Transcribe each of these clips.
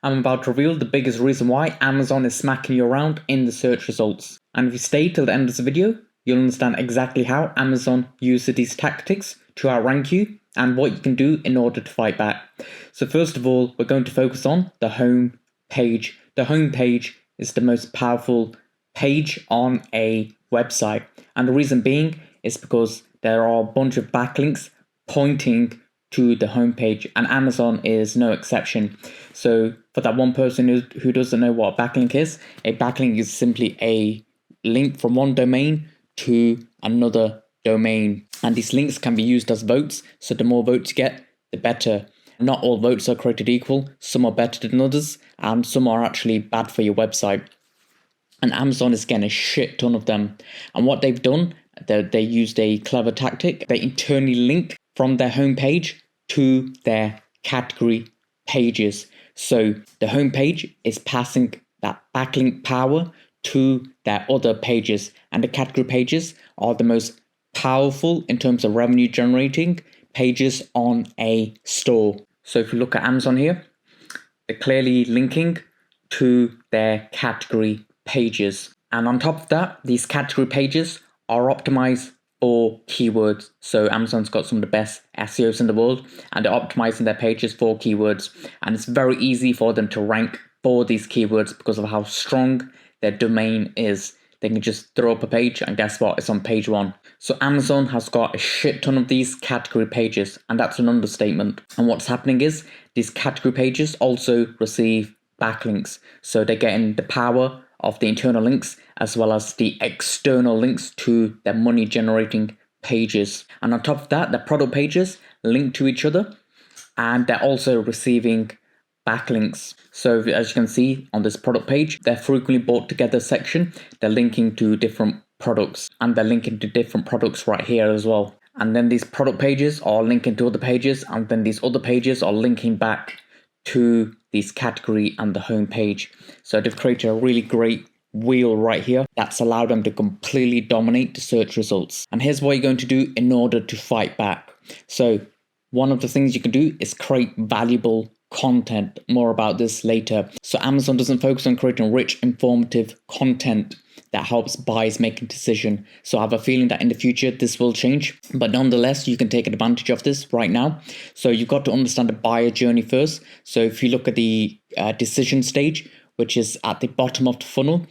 I'm about to reveal the biggest reason why Amazon is smacking you around in the search results. And if you stay till the end of this video, you'll understand exactly how Amazon uses these tactics to outrank you and what you can do in order to fight back. So first of all, we're going to focus on the home page. The home page is the most powerful page on a website. And the reason being is because there are a bunch of backlinks pointing to the homepage, and Amazon is no exception. So for that one person who doesn't know what a backlink is simply a link from one domain to another domain. And these links can be used as votes. So the more votes you get, the better. Not all votes are created equal. Some are better than others, and some are actually bad for your website. And Amazon is getting a shit ton of them. And what they've done, they used a clever tactic. They internally link from their homepage to their category pages. So the homepage is passing that backlink power to their other pages, and the category pages are the most powerful in terms of revenue generating pages on a store. So if you look at Amazon here, they're clearly linking to their category pages. And on top of that, these category pages are optimized for keywords. So Amazon's got some of the best SEOs in the world, and they're optimizing their pages for keywords. And it's very easy for them to rank for these keywords because of how strong their domain is. They can just throw up a page and guess what? It's on page one. So Amazon has got a shit ton of these category pages, and that's an understatement. And what's happening is these category pages also receive backlinks. So they're getting the power of the internal links as well as the external links to their money generating pages. And on top of that, the product pages link to each other, and they're also receiving backlinks. So as you can see on this product page, their frequently bought together section, they're linking to different products, and they're linking to different products right here as well. And then these product pages are linking to other pages, and then these other pages are linking back to this category and the home page. So they've created a really great wheel right here that's allowed them to completely dominate the search results. And here's what you're going to do in order to fight back. So one of the things you can do is create valuable content. More about this later. So Amazon doesn't focus on creating rich, informative content that helps buyers make a decision. So I have a feeling that in the future this will change, but nonetheless you can take advantage of this right now. So you've got to understand the buyer journey first. So if you look at the decision stage, which is at the bottom of the funnel,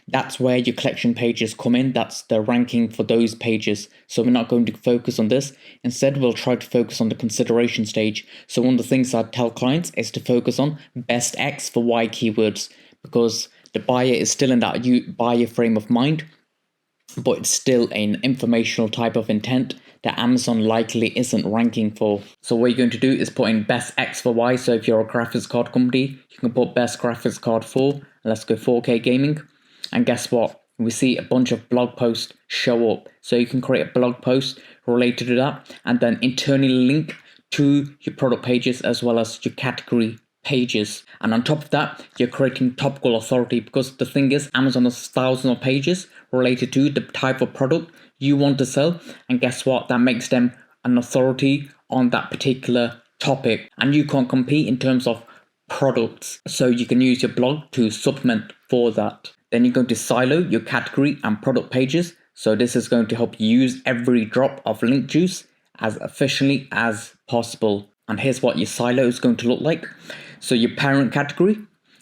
that's where your collection pages come in. That's the ranking for those pages. So we're not going to focus on this. Instead, we'll try to focus on the consideration stage. So one of the things I tell clients is to focus on best X for Y keywords, because the buyer is still in that buyer frame of mind, but it's still an informational type of intent that Amazon likely isn't ranking for. So what you're going to do is put in best X for Y. So if you're a graphics card company, you can put best graphics card for, and let's go 4K gaming. And guess what? We see a bunch of blog posts show up. So you can create a blog post related to that and then internally link to your product pages as well as your category pages. And on top of that, you're creating topical authority, because the thing is, Amazon has thousands of pages related to the type of product you want to sell. And guess what? That makes them an authority on that particular topic. And you can't compete in terms of products. So you can use your blog to supplement for that. Then you're going to silo your category and product pages. So this is going to help you use every drop of link juice as efficiently as possible. And here's what your silo is going to look like. So your parent category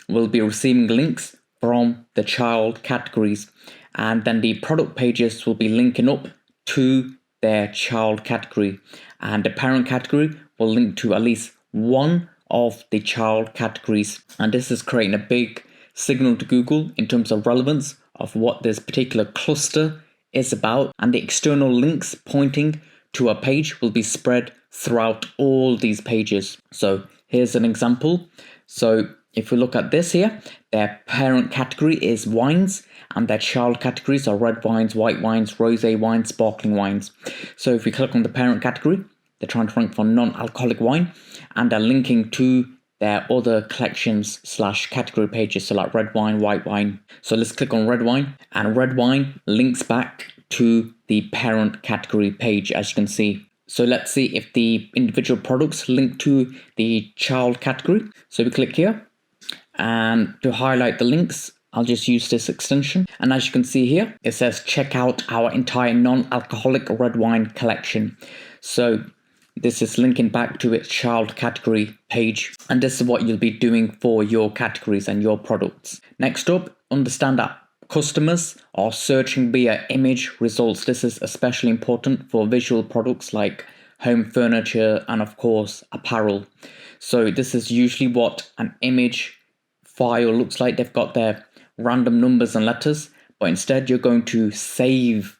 will be receiving links from the child categories. And then the product pages will be linking up to their child category. And the parent category will link to at least one of the child categories. And this is creating a big signal to Google in terms of relevance of what this particular cluster is about. And the external links pointing to a page will be spread throughout all these pages. So here's an example. So if we look at this here, their parent category is wines, and their child categories are red wines, white wines, rosé wines, sparkling wines. So if we click on the parent category, they're trying to rank for non-alcoholic wine, and they're linking to their other collections / category pages, so like red wine, white wine. So let's click on red wine, and red wine links back to the parent category page, as you can see. So let's see if the individual products link to the child category. So we click here, And to highlight the links, I'll just use this extension. And as you can see here, it says check out our entire non-alcoholic red wine collection. So this is linking back to its child category page. And this is what you'll be doing for your categories and your products. Next up, understand that customers are searching via image results. This is especially important for visual products like home furniture and of course apparel. So this is usually what an image file looks like. They've got their random numbers and letters, but instead you're going to save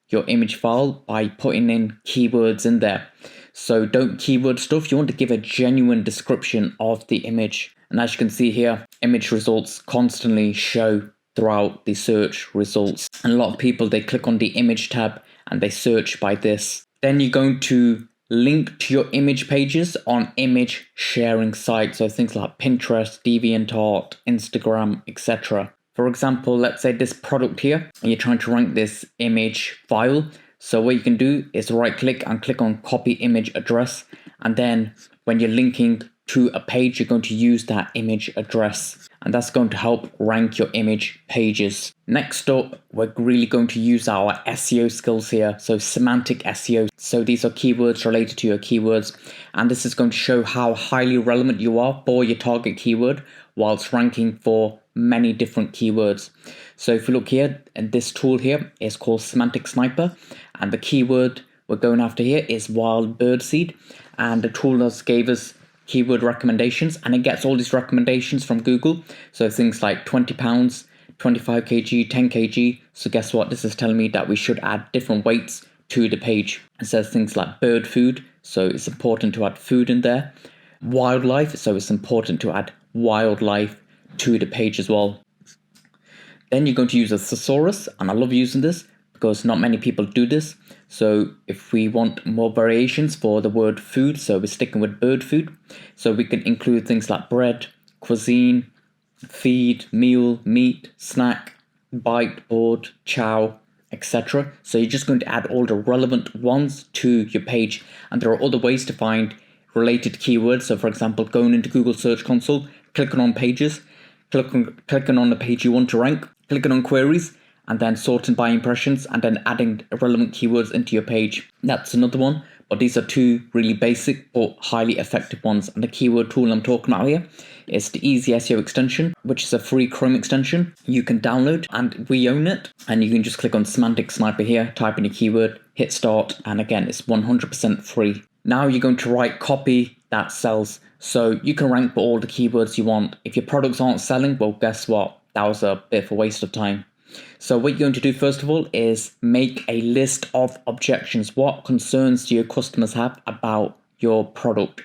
your image file by putting in keywords in there. So don't keyword stuff. You want to give a genuine description of the image. And as you can see here, image results constantly show throughout the search results. And a lot of people, they click on the image tab and they search by this. Then you're going to link to your image pages on image sharing sites. So things like Pinterest, DeviantArt, Instagram, etc. For example, let's say this product here, and you're trying to rank this image file. So what you can do is right click and click on copy image address. And then when you're linking to a page, you're going to use that image address. And that's going to help rank your image pages. Next up, we're really going to use our SEO skills here. So semantic SEO. So these are keywords related to your keywords. And this is going to show how highly relevant you are for your target keyword whilst ranking for many different keywords. So if you look here, and this tool here is called Semantic Sniper. And the keyword we're going after here is wild birdseed. And the tool has gave us keyword recommendations, and it gets all these recommendations from Google. So things like 20 pounds, 25 kg, 10 kg. So guess what? This is telling me that we should add different weights to the page. It says things like bird food. So it's important to add food in there. Wildlife. So it's important to add wildlife to the page as well. Then you're going to use a thesaurus, and I love using this because not many people do this. So if we want more variations for the word food, so we're sticking with bird food. So we can include things like bread, cuisine, feed, meal, meat, snack, bite, board, chow, etc. So you're just going to add all the relevant ones to your page. And there are other ways to find related keywords. So for example, going into Google Search Console, clicking on pages, clicking on the page you want to rank, clicking on queries, and then sorting by impressions, and then adding relevant keywords into your page. That's another one, but these are two really basic but highly effective ones. And the keyword tool I'm talking about here is the Easy SEO extension, which is a free Chrome extension you can download, and we own it. And you can just click on Semantic Sniper here, type in a keyword, hit start, and again, it's 100% free. Now you're going to write copy that sells. So you can rank for all the keywords you want. If your products aren't selling, well, guess what? That was a bit of a waste of time. So what you're going to do first of all is make a list of objections. What concerns do your customers have about your product?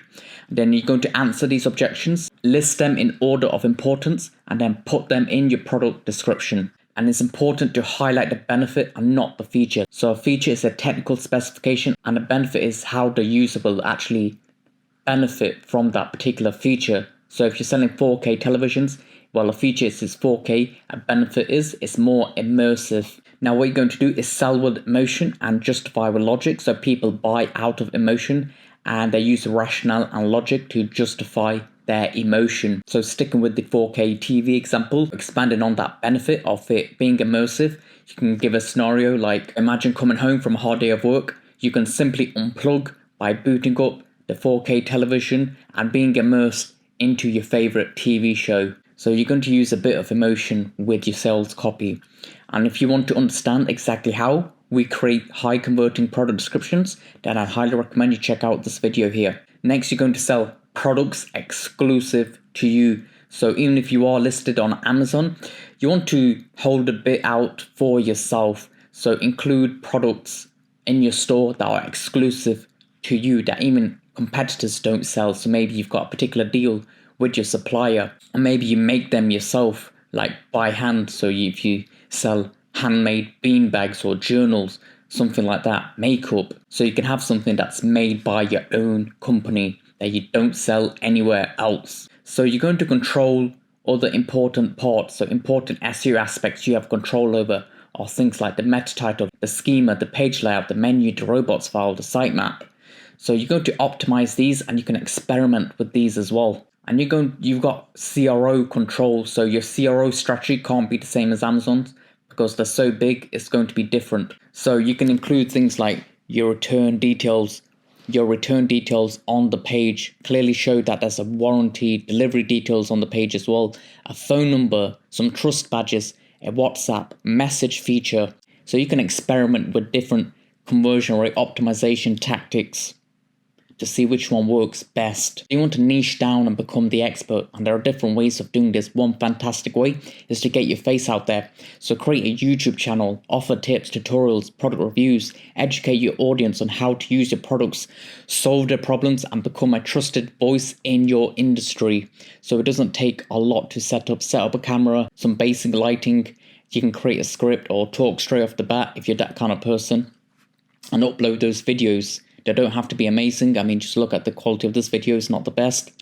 Then you're going to answer these objections, list them in order of importance, and then put them in your product description. And it's important to highlight the benefit and not the feature. So a feature is a technical specification, and a benefit is how the user will actually benefit from that particular feature. So if you're selling 4K televisions, well, a feature is 4K, a benefit is it's more immersive. Now what you're going to do is sell with emotion and justify with logic. So people buy out of emotion and they use rationale and logic to justify their emotion. So sticking with the 4K TV example, expanding on that benefit of it being immersive, you can give a scenario like, imagine coming home from a hard day of work. You can simply unplug by booting up the 4K television and being immersed into your favorite TV show. So you're going to use a bit of emotion with your sales copy. And if you want to understand exactly how we create high converting product descriptions, then I highly recommend you check out this video here. Next, you're going to sell products exclusive to you. So even if you are listed on Amazon, you want to hold a bit out for yourself. So include products in your store that are exclusive to you that even competitors don't sell. So maybe you've got a particular deal with your supplier, and maybe you make them yourself, like by hand. So if you sell handmade bean bags or journals, something like that, makeup, so you can have something that's made by your own company that you don't sell anywhere else. So you're going to control other important parts. So important SEO aspects you have control over are things like the meta title, the schema, the page layout, the menu, the robots file, the sitemap. So you're going to optimize these, and you can experiment with these as well. And you've got CRO control, so your CRO strategy can't be the same as Amazon's because they're so big, it's going to be different. So you can include things like your return details on the page, clearly show that there's a warranty, delivery details on the page as well, a phone number, some trust badges, a WhatsApp message feature. So you can experiment with different conversion rate optimization tactics to see which one works best. You want to niche down and become the expert, and there are different ways of doing this. One fantastic way is to get your face out there. So create a YouTube channel, offer tips, tutorials, product reviews, educate your audience on how to use your products, solve their problems, and become a trusted voice in your industry. So it doesn't take a lot to set up a camera, some basic lighting. You can create a script or talk straight off the bat if you're that kind of person, and upload those videos. They don't have to be amazing. I mean, just look at the quality of this video. It's not the best,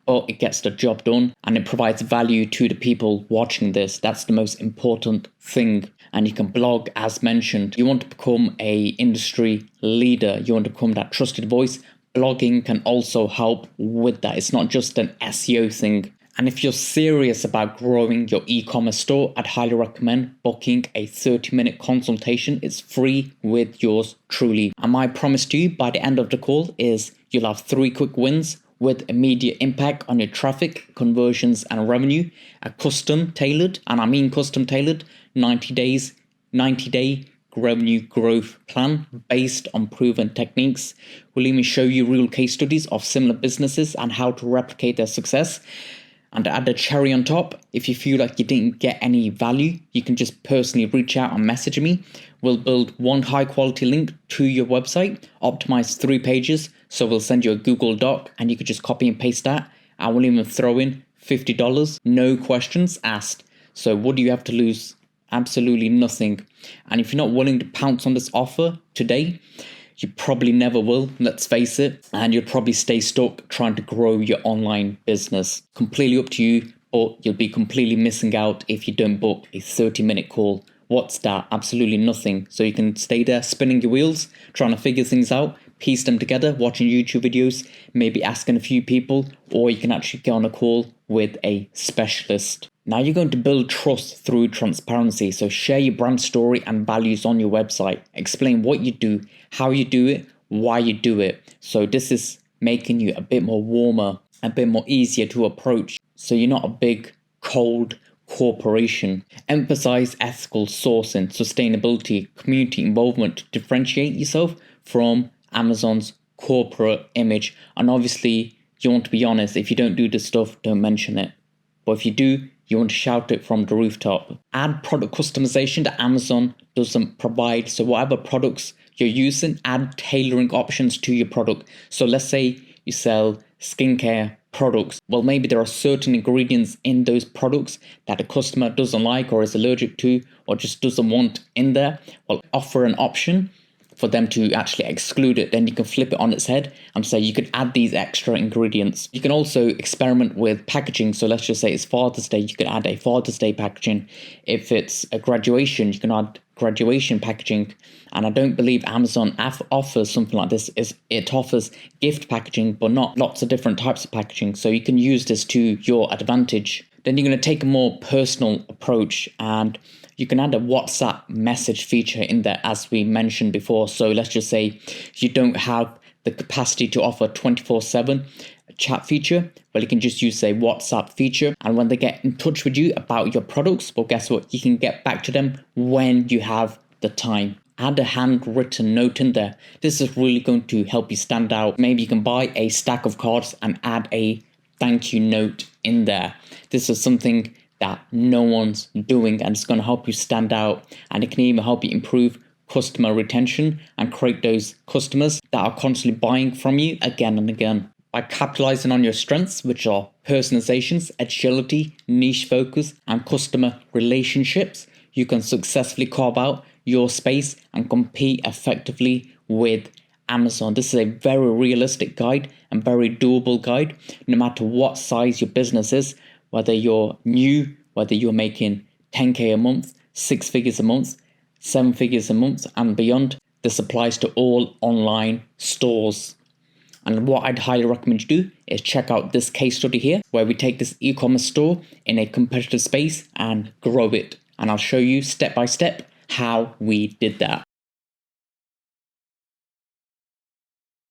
but it gets the job done and it provides value to the people watching this. That's the most important thing. And you can blog, as mentioned. You want to become a industry leader. You want to become that trusted voice. Blogging can also help with that. It's not just an SEO thing. And if you're serious about growing your e-commerce store, I'd highly recommend booking a 30-minute consultation. It's free with yours truly. And my promise to you by the end of the call is you'll have 3 quick wins with immediate impact on your traffic, conversions, and revenue. A custom tailored, and I mean custom tailored, 90-day revenue growth plan based on proven techniques. We'll even show you real case studies of similar businesses and how to replicate their success. And to add a cherry on top, if you feel like you didn't get any value, you can just personally reach out and message me. We'll build one high quality link to your website, optimize 3 pages. So we'll send you a Google Doc and you could just copy and paste that. I will even throw in $50, no questions asked. So what do you have to lose? Absolutely nothing. And if you're not willing to pounce on this offer today, you probably never will, let's face it, and you'll probably stay stuck trying to grow your online business. Completely up to you, but you'll be completely missing out if you don't book a 30-minute call. What's that? Absolutely nothing. So you can stay there spinning your wheels, trying to figure things out, piece them together, watching YouTube videos, maybe asking a few people, or you can actually get on a call with a specialist. Now you're going to build trust through transparency. So share your brand story and values on your website. Explain what you do, how you do it, why you do it. So this is making you a bit more warmer, a bit more easier to approach. So you're not a big, cold corporation. Emphasize ethical sourcing, sustainability, community involvement to differentiate yourself from Amazon's corporate image. And obviously, you want to be honest. If you don't do this stuff, don't mention it. But if you do, you want to shout it from the rooftop. Add product customization that Amazon doesn't provide. So whatever products you're using, add tailoring options to your product. So let's say you sell skincare products. Well, maybe there are certain ingredients in those products that a customer doesn't like or is allergic to or just doesn't want in there. Well, offer an option for them to actually exclude it. Then you can flip it on its head and say you could add these extra ingredients. You can also experiment with packaging. So let's just say it's Father's Day, you could add a Father's Day packaging. If it's a graduation, you can add graduation packaging. And I don't believe Amazon offers something like this. It offers gift packaging, but not lots of different types of packaging. So you can use this to your advantage. Then you're going to take a more personal approach and you can add a WhatsApp message feature in there, as we mentioned before. So let's just say you don't have the capacity to offer 24/7 chat feature. Well, you can just use a WhatsApp feature. And when they get in touch with you about your products, well, guess what? You can get back to them when you have the time. Add a handwritten note in there. This is really going to help you stand out. Maybe you can buy a stack of cards and add a thank you note in there. This is something that no one's doing and it's going to help you stand out, and it can even help you improve customer retention and create those customers that are constantly buying from you again and again. By capitalizing on your strengths, which are personalizations, agility, niche focus, and customer relationships, you can successfully carve out your space and compete effectively with Amazon. This is a very realistic guide and very doable guide, no matter what size your business is. Whether you're new, whether you're making 10K a month, 6 figures a month, 7 figures a month and beyond, this applies to all online stores. And what I'd highly recommend you do is check out this case study here, where we take this e-commerce store in a competitive space and grow it. And I'll show you step by step how we did that.